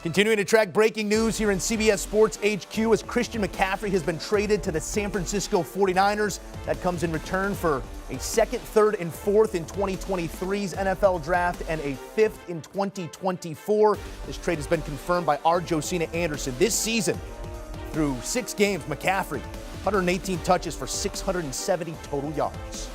Continuing to track breaking news here in CBS Sports HQ as Christian McCaffrey has been traded to the San Francisco 49ers. That comes in return for a second, third, and fourth in 2023's NFL draft and a fifth in 2024. This trade has been confirmed by our Josina Anderson. This season, through 6 games, McCaffrey, 118 touches for 670 total yards.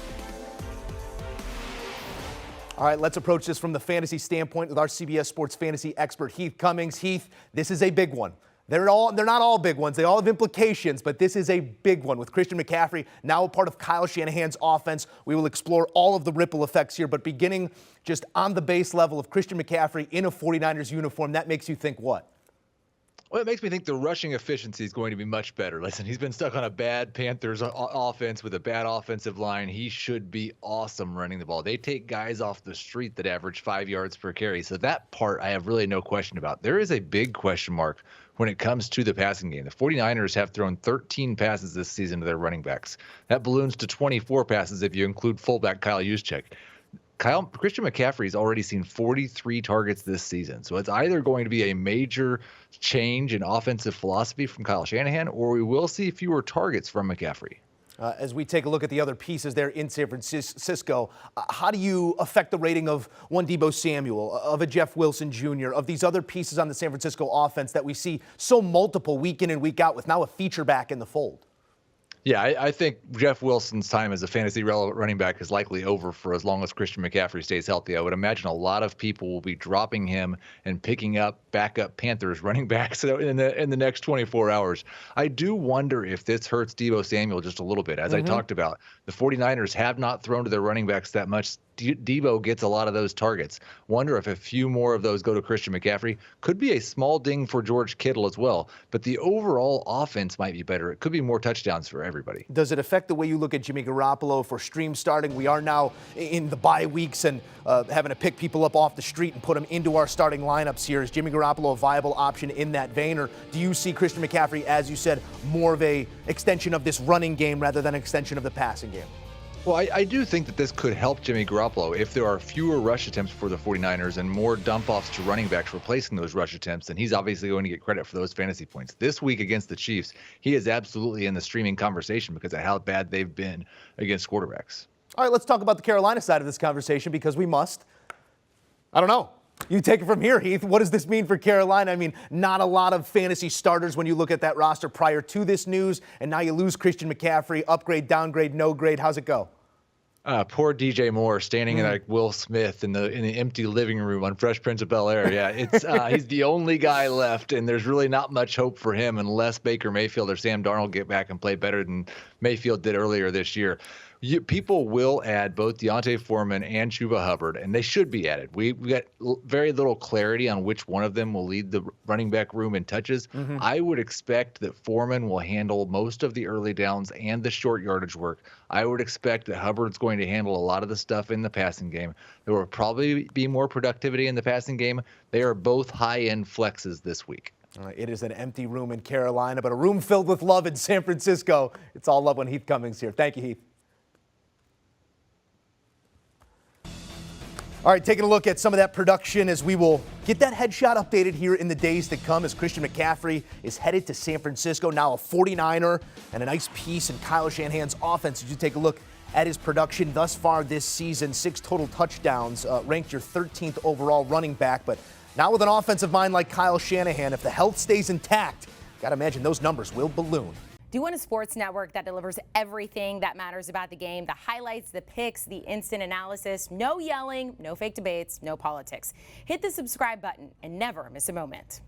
All right, let's approach this from the fantasy standpoint with our CBS Sports fantasy expert, Heath Cummings. Heath, this is a big one. They're not all big ones. They all have implications, but this is a big one with Christian McCaffrey, now a part of Kyle Shanahan's offense. We will explore all of the ripple effects here, but beginning just on the base level of Christian McCaffrey in a 49ers uniform, that makes you think what? Well, it makes me think the rushing efficiency is going to be much better. Listen, he's been stuck on a bad Panthers offense with a bad offensive line. He should be awesome running the ball. They take guys off the street that average 5 yards per carry. So that part I have really no question about. There is a big question mark when it comes to the passing game. The 49ers have thrown 13 passes this season to their running backs. That balloons to 24 passes if you include fullback Kyle Juszczyk. Christian McCaffrey's already seen 43 targets this season. So it's either going to be a major change in offensive philosophy from Kyle Shanahan, or we will see fewer targets from McCaffrey. As we take a look at the other pieces there in San Francisco, how do you affect the rating of one Deebo Samuel, of a Jeff Wilson Jr., of these other pieces on the San Francisco offense that we see so multiple week in and week out with now a feature back in the fold? Yeah, I think Jeff Wilson's time as a fantasy relevant running back is likely over for as long as Christian McCaffrey stays healthy. I would imagine a lot of people will be dropping him and picking up backup Panthers running backs in the next 24 hours. I do wonder if this hurts Deebo Samuel just a little bit. As I talked about, the 49ers have not thrown to their running backs that much. Deebo gets a lot of those targets. Wonder if a few more of those go to Christian McCaffrey. Could be a small ding for George Kittle as well, but the overall offense might be better. It could be more touchdowns for everybody. Does it affect the way you look at Jimmy Garoppolo for stream starting? We are now in the bye weeks and having to pick people up off the street and put them into our starting lineups here. Is Jimmy Garoppolo a viable option in that vein, or do you see Christian McCaffrey, as you said, more of a extension of this running game rather than an extension of the passing game? Well, I do think that this could help Jimmy Garoppolo if there are fewer rush attempts for the 49ers and more dump-offs to running backs replacing those rush attempts, and he's obviously going to get credit for those fantasy points. This week against the Chiefs, he is absolutely in the streaming conversation because of how bad they've been against quarterbacks. All right, let's talk about the Carolina side of this conversation because we must. I don't know. You take it from here, Heath. What does this mean for Carolina? I mean, not a lot of fantasy starters when you look at that roster prior to this news, and now you lose Christian McCaffrey. Upgrade, downgrade, no grade. How's it go? Poor DJ Moore standing like Will Smith in the empty living room on Fresh Prince of Bel-Air. Yeah, it's he's the only guy left, and there's really not much hope for him unless Baker Mayfield or Sam Darnold get back and play better than Mayfield did earlier this year. People will add both Deontay Foreman and Chuba Hubbard, and they should be added. We got very little clarity on which one of them will lead the running back room in touches. I would expect that Foreman will handle most of the early downs and the short yardage work. I would expect that Hubbard's going to handle a lot of the stuff in the passing game. There will probably be more productivity in the passing game. They are both high-end flexes this week. It is an empty room in Carolina, but a room filled with love in San Francisco. It's all love when Heath Cummings here. Thank you, Heath. All right, taking a look at some of that production as we will get that headshot updated here in the days to come as Christian McCaffrey is headed to San Francisco, now a 49er and a nice piece in Kyle Shanahan's offense. As you take a look at his production thus far this season, 6 total touchdowns, ranked your 13th overall running back. But now with an offensive mind like Kyle Shanahan, if the health stays intact, got to imagine those numbers will balloon. Do you want a sports network that delivers everything that matters about the game? The highlights, the picks, the instant analysis, no yelling, no fake debates, no politics. Hit the subscribe button and never miss a moment.